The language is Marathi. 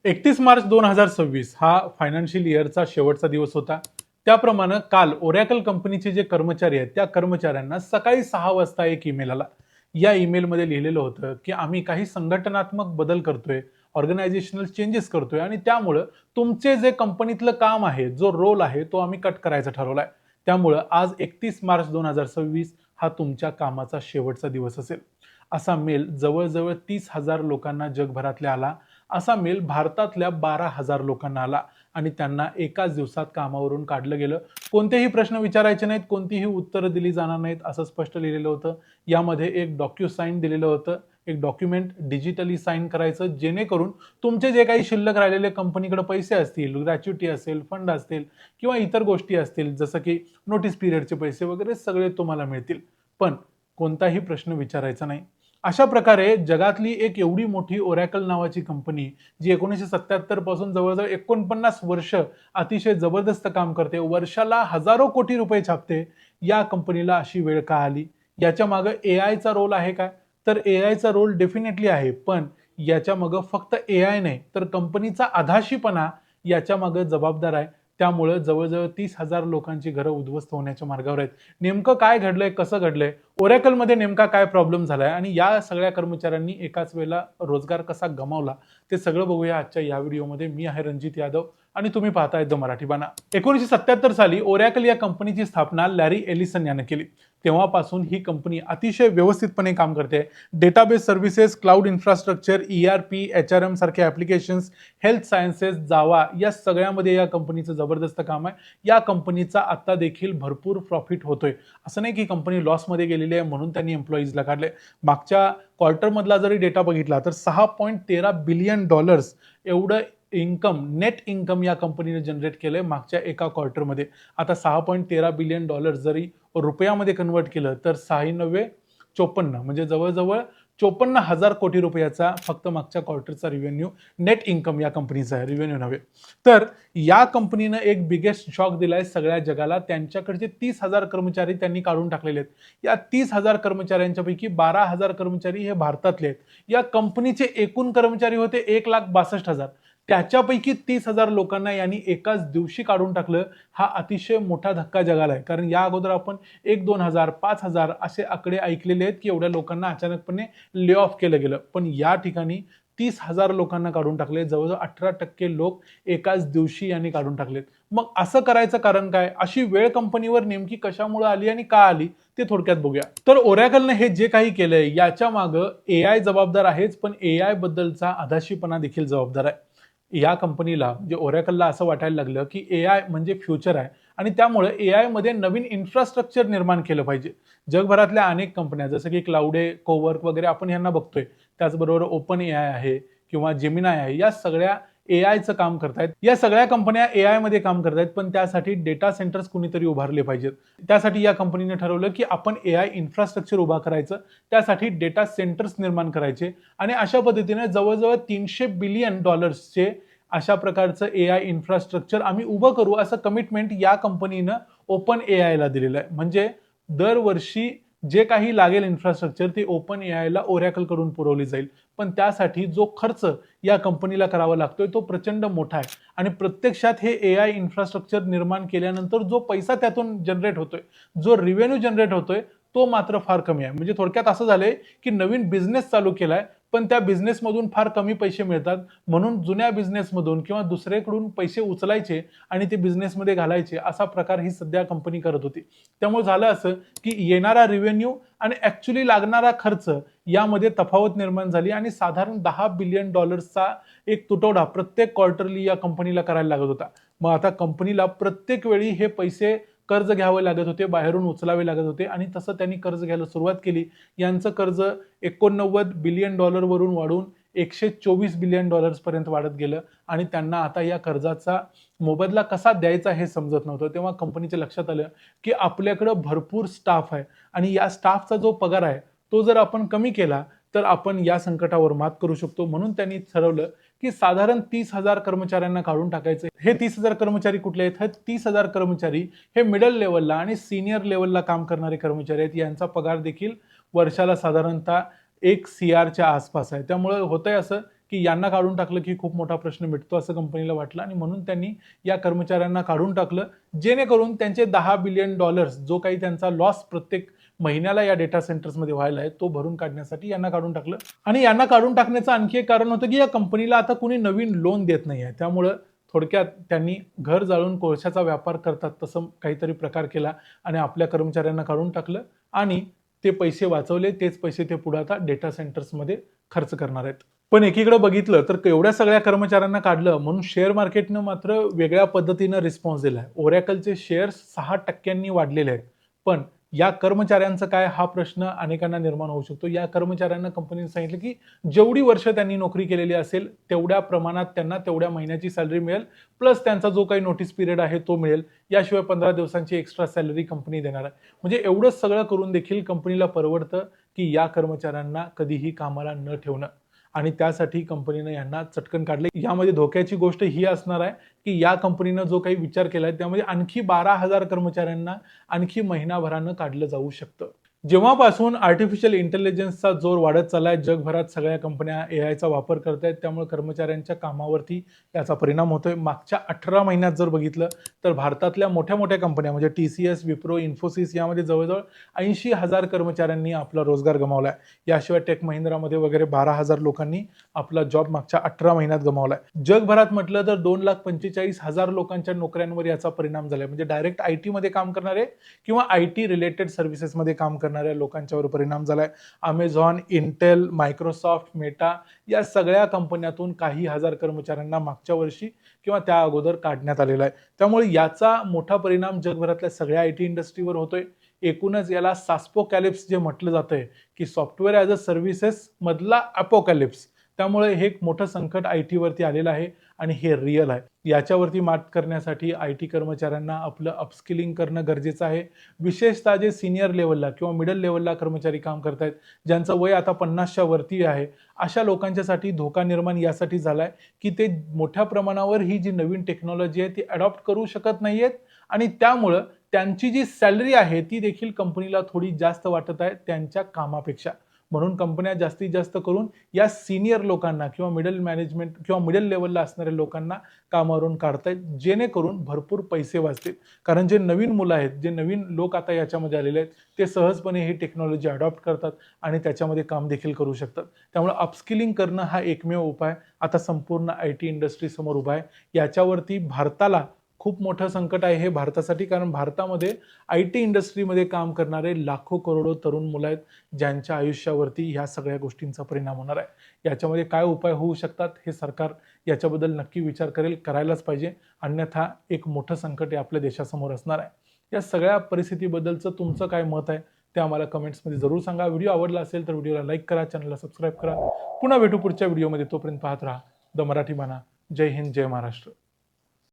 31 मार्च 2026 हा फायनान्शियल इयरचा शेवटचा दिवस होता. त्याप्रमाणे काल ओरॅकल कंपनीचे जे कर्मचारी आहेत त्या कर्मचाऱ्यांना सकाळी 6 वाजता एक ईमेल आला. या ईमेलमध्ये लिहिलेलं होतं की आम्ही काही संघटनात्मक बदल करतोय, ऑर्गनायझेशनल चेंजेस करतोय आणि त्यामुळं तुमचे जे कंपनीतलं काम आहे, जो रोल आहे तो आम्ही कट करायचा ठरवलाय. त्यामुळं आज 31 मार्च 2026 हा तुमच्या कामाचा शेवटचा दिवस असेल. असा मेल जवळजवळ 30,000 लोकांना जगभरातल्या आला. असा मेल भारतातल्या 12,000 लोकांना आला आणि त्यांना एकाच दिवसात कामावरून काढलं गेलं. कोणतेही प्रश्न विचारायचे नाहीत, कोणतीही उत्तरं दिली जाणार नाहीत असं स्पष्ट लिहिलेलं होतं. यामध्ये एक साइन दिलेलं होतं. एक डॉक्युमेंट डिजिटली साइन करायचं, जेणेकरून तुमचे जे काही शिल्लक राहिलेले कंपनीकडे पैसे असतील, ग्रॅच्युटी असेल, फंड असतील किंवा इतर गोष्टी असतील, जसं की नोटीस पिरियडचे पैसे वगैरे सगळे तुम्हाला मिळतील. पण कोणताही प्रश्न विचारायचा नाही. अशा प्रकारे जगातली एक एवढी मोठी ओरॅकल नावाची कंपनी, जी 1977 पासून जवळजवळ 49 वर्ष अतिशय जबरदस्त काम करते, वर्षाला हजारो कोटी रुपये छापते, या कंपनीला अशी वेळ का आली? याच्या मागे एआयचा रोल आहे का? तर एआयचा रोल डेफिनेटली आहे, पण याच्या मागे फक्त एआय नाही, तर कंपनीचा आधाशीपणा याच्या मागे जबाबदार आहे. त्यामुळे जवळजवळ 30,000 लोकांची घरं उद्ध्वस्त होण्याच्या मार्गावर आहेत. नेमकं काय घडलंय, कसं घडलंय, ओरॅकलमध्ये नेमका काय प्रॉब्लेम झालाय आणि या सगळ्या कर्मचाऱ्यांनी एकाच वेळेला रोजगार कसा गमावला, ते सगळं बघूया आजच्या या व्हिडिओमध्ये. मी आहे रणजित यादव आणि तुम्ही पाहताय द मराठी बाणा. 1977 साली ओरॅकल या कंपनीची स्थापना लॅरी एलिसन याने केली. तेव्हापासून ही कंपनी अतिशय व्यवस्थितपणे काम करते. Database services, cloud infrastructure, ERP, HRM सारखे ऍप्लिकेशन्स, हेल्थ सायन्सेस, जावा या सगळ्यामध्ये या कंपनीचं जबरदस्त काम आहे. या कंपनीचा आता देखील भरपूर प्रॉफिट होतोय. असं नाही की कंपनी लॉसमध्ये गेलेली आहे म्हणून त्यांनी एम्प्लॉईजला काढले. मागच्या क्वार्टरमधला जरी डेटा बघितला तर $6.13 बिलियन एवढं इन्कम, नेट इन्कम या कंपनीने जनरेट केलंय मागच्या एका क्वार्टरमध्ये. आता $6.13 बिलियन जरी रुपयामध्ये कन्वर्ट केलं तर 6×9 = 54, म्हणजे जवळजवळ 54,000 कोटी रुपयाचा फक्त मागच्या क्वार्टरचा रिव्हेन्यू, नेट इन्कम या कंपनीचा आहे, रिव्हेन्यू नव्हे. तर या कंपनीनं एक बिगेस्ट शॉक दिलाय सगळ्या जगाला. त्यांच्याकडचे 30,000 कर्मचारी त्यांनी काढून टाकलेले आहेत. या 30,000 कर्मचाऱ्यांच्या पैकी 12,000 कर्मचारी हे भारतातले आहेत. या कंपनीचे एकूण कर्मचारी होते 1,62,000. त्याच्यापैकी 30,000 लोकांना यांनी एकाच दिवशी काढून टाकलं. हा अतिशय मोठा धक्का जगाला आहे, कारण या अगोदर आपण 1-2,000, 5,000 असे आकडे ऐकलेले आहेत की एवढ्या लोकांना अचानकपणे ले ऑफ केलं गेलं. पण या ठिकाणी 30,000 लोकांना काढून टाकले. जवळजवळ 18% लोक एकाच दिवशी यांनी काढून टाकलेत. मग असं करायचं कारण काय? अशी वेळ कंपनीवर नेमकी कशामुळे आली आणि का आली ते थोडक्यात बघूया. तर ओरॅकलने हे जे काही केलंय याच्या मागे एआय जबाबदार आहेच, पण एआय बद्दलचा आधाशीपणा देखील जबाबदार आहे. या कंपनीला म्हणजे ओरॅकलला असं वाटायला लागलं की एआय म्हणजे फ्युचर आहे आणि त्यामुळे एआय मध्ये नवीन इन्फ्रास्ट्रक्चर निर्माण केलं पाहिजे. जगभरातल्या अनेक कंपन्या जसं की क्लाउडे, कोवर्क वगैरे आपण यांना बघतोय. त्याचबरोबर ओपन एआय आहे किंवा जेमिनाय आहे, या सगळ्या एआयचं काम करतायत. या सगळ्या कंपन्या एआय मध्ये काम करतायत, पण त्यासाठी डेटा सेंटर्स कुणीतरी उभारले पाहिजेत. त्यासाठी या कंपनीने ठरवलं की आपण एआय इन्फ्रास्ट्रक्चर उभा करायचं, त्यासाठी डेटा सेंटर्स निर्माण करायचे आणि अशा पद्धतीने जवळजवळ $300 बिलियन अशा प्रकारचं एआय इन्फ्रास्ट्रक्चर आम्ही उभं करू, असं कमिटमेंट या कंपनीनं ओपन एआयला दिलेलं आहे. म्हणजे दरवर्षी जे काही लागेल इन्फ्रास्ट्रक्चर ते ओपन एआयला ओरॅकल कडून पुरवली जाईल. पण त्यासाठी जो खर्च या कंपनीला करावा लागतोय तो प्रचंड मोठा आहे आणि प्रत्यक्षात हे एआय इन्फ्रास्ट्रक्चर निर्माण केल्यानंतर जो पैसा त्यातून जनरेट होतोय, जो रिव्हेन्यू जनरेट होतोय, तो मात्र फार कमी आहे. म्हणजे थोडक्यात असं झालंय की नवीन बिझनेस चालू केलाय, पण त्या बिझनेसमधून फार कमी पैसे मिळतात, म्हणून जुन्या बिझनेसमधून किंवा दुसऱ्याकडून पैसे उचलायचे आणि ते बिझनेसमध्ये घालायचे, असा प्रकार ही सध्या कंपनी करत होती. त्यामुळे झालं असं की येणारा रिव्हेन्यू आणि ऍक्च्युली लागणारा खर्च यामध्ये तफावत निर्माण झाली आणि साधारण $10 बिलियन एक तुटवडा प्रत्येक क्वार्टरली या कंपनीला करायला लागत होता. मग आता कंपनीला प्रत्येक वेळी हे पैसे कर्ज घ्यावे लागत होते, बाहेरून उचलावे लागत होते आणि तसं त्यांनी कर्ज घ्यायला सुरुवात केली. यांचं कर्ज 89 बिलियन वरून वाढून 124 बिलियन पर्यंत वाढत गेलं आणि त्यांना आता या कर्जाचा मोबदला कसा द्यायचा हे समजत नव्हतं. तेव्हा कंपनीच्या लक्षात आलं की आपल्याकडे भरपूर स्टाफ आहे आणि या स्टाफचा जो पगार आहे तो जर आपण कमी केला तर आपण या संकटावर मात करू शकतो. म्हणून त्यांनी ठरवलं की साधारण 30,000 कर्मचाऱ्यांना काढून टाकायचं. हे 30,000 कर्मचारी कुठले आहेत? हे 30,000 कर्मचारी हे मिडल लेवलला आणि सिनियर लेवलला काम करणारे कर्मचारी आहेत. यांचा पगार देखील वर्षाला साधारणतः 1 CRच्या आसपास आहे. त्यामुळे होतंय असं की यांना काढून टाकलं की खूप मोठा प्रश्न मिटतो असं कंपनीला वाटलं आणि म्हणून त्यांनी या कर्मचाऱ्यांना काढून टाकलं, जेणेकरून त्यांचे $10 बिलियन जो काही त्यांचा लॉस प्रत्येक महिन्याला या डेटा सेंटर्समध्ये व्हायला आहे तो भरून काढण्यासाठी यांना काढून टाकलं. आणि यांना काढून टाकण्याचं आणखी एक कारण होतं की या कंपनीला आता कुणी नवीन लोन देत नाही आहे. त्यामुळं थोडक्यात त्यांनी घर जाळून कोळशाचा व्यापार करतात तसं काहीतरी प्रकार केला आणि आपल्या कर्मचाऱ्यांना काढून टाकलं आणि ते पैसे वाचवले. तेच पैसे ते पुढे आता डेटा सेंटर्समध्ये खर्च करणार आहेत. पण एकीकडे बघितलं तर एवढ्या सगळ्या कर्मचाऱ्यांना काढलं म्हणून शेअर मार्केटनं मात्र वेगळ्या पद्धतीनं रिस्पॉन्स दिलाय. ओरॅकलचे शेअर्स 6% वाढलेले आहेत. पण या कर्मचाऱ्यांचं काय हा प्रश्न अनेकांना निर्माण होऊ शकतो. या कर्मचाऱ्यांना कंपनीने सांगितलं की जेवढी वर्ष त्यांनी नोकरी केलेली असेल तेवढ्या प्रमाणात त्यांना तेवढ्या महिन्याची सॅलरी मिळेल, प्लस त्यांचा जो काही नोटीस पिरियड आहे तो मिळेल. याशिवाय 15 दिवसांची एक्स्ट्रा सॅलरी कंपनी देणार आहे. म्हणजे एवढं सगळं करून देखील कंपनीला परवडतं की या कर्मचाऱ्यांना कधीही कामाला न ठेवणं आणि त्यासाठी कंपनीनं यांना चटकन काढले. यामध्ये धोक्याची गोष्ट ही असणार आहे की या कंपनीनं जो काही विचार केलाय त्यामध्ये आणखी 12,000 कर्मचाऱ्यांना आणखी महिनाभरानं काढलं जाऊ शकतं. जेव्हापासून आर्टिफिशियल इंटेलिजन्सचा जोर वाढत चाललाय, जगभरात सगळ्या कंपन्या एआयचा वापर करतायत, त्यामुळे कर्मचाऱ्यांच्या कामावरती याचा परिणाम होतोय. मागच्या 18 महिन्यात जर बघितलं तर भारतातल्या मोठ्या मोठ्या कंपन्या म्हणजे TCS, विप्रो, इन्फोसिस यामध्ये जवळजवळ 80,000 कर्मचाऱ्यांनी आपला रोजगार गमावलाय. याशिवाय टेक महिंद्रामध्ये वगैरे 12,000 लोकांनी आपला जॉब मागच्या 18 महिन्यात गमावलाय. जगभरात म्हटलं तर 2,45,000 लोकांच्या नोकऱ्यांवर याचा परिणाम झालाय. म्हणजे डायरेक्ट IT मध्ये काम करणारे किंवा IT रिलेटेड सर्व्हिसेसमध्ये काम करणाऱ्या लोकांच्यावर परिणाम झालाय. अमेझॉन, इंटेल, मायक्रोसॉफ्ट, मेटा या सगळ्या कंपन्यातून काही हजार कर्मचाऱ्यांना मागच्या वर्षी किंवा त्या अगोदर काढण्यात आलेला आहे. त्यामुळे याचा मोठा परिणाम जगभरातल्या सगळ्या IT इंडस्ट्रीवर होतोय. एकूणच याला सास्पोकॅलिप्स जे म्हटलं जातंय की सॉफ्टवेअर ॲज अ सर्व्हिसेस मधला अपोकॅलिप्स. त्यामुळे हे एक मोठं संकट IT वरती आलेलं आहे आणि हे रिअल आहे. याच्यावरती मात करण्यासाठी IT कर्मचाऱ्यांना आपलं अपस्किलिंग करणं गरजेचं आहे. विशेषतः जे सिनियर लेवलला किंवा मिडल लेवलला कर्मचारी काम करतायत, ज्यांचं वय आता 50च्या वरती आहे, अशा लोकांच्यासाठी धोका निर्माण यासाठी झालाय की ते मोठ्या प्रमाणावर ही जी नवीन टेक्नॉलॉजी आहे ती अडॉप्ट करू शकत नाहीयेत आणि त्यामुळं त्यांची जी सॅलरी आहे ती देखील कंपनीला थोडी जास्त वाटत आहे त्यांच्या कामापेक्षा. म्हणून कंपन्या जास्तीत जास्त करून या सिनियर लोकांना किंवा मिडल मॅनेजमेंट किंवा मिडल लेवलला असणाऱ्या लोकांना कामावरून काढतायत, जेणेकरून भरपूर पैसे वाचतील. कारण जे नवीन मुलं आहेत, जे नवीन लोक आता याच्यामध्ये आलेले आहेत, ते सहजपणे ही टेक्नॉलॉजी अडॉप्ट करतात आणि त्याच्यामध्ये काम देखील करू शकतात. त्यामुळे अपस्किलिंग करणं हा एकमेव उपाय आता संपूर्ण IT इंडस्ट्री समोर उभा आहे. याच्यावरती भारताला खूप मोठं संकट आहे हे भारतासाठी, कारण भारतामध्ये IT इंडस्ट्रीमध्ये काम करणारे लाखो करोडो तरुण मुलं आहेत, ज्यांच्या आयुष्यावरती ह्या सगळ्या गोष्टींचा परिणाम होणार आहे. याच्यामध्ये काय उपाय होऊ शकतात हे सरकार याच्याबद्दल नक्की विचार करेल, करायलाच पाहिजे. अन्यथा एक मोठं संकट हे आपल्या देशासमोर असणार आहे. या सगळ्या परिस्थितीबद्दलचं तुमचं काय मत आहे ते आम्हाला कमेंट्समध्ये जरूर सांगा. व्हिडिओ आवडला असेल तर व्हिडिओला लाईक करा, चॅनलला सबस्क्राईब करा. पुन्हा भेटू पुढच्या व्हिडिओमध्ये. तोपर्यंत पाहत राहा द मराठी बाणा. जय हिंद, जय महाराष्ट्र.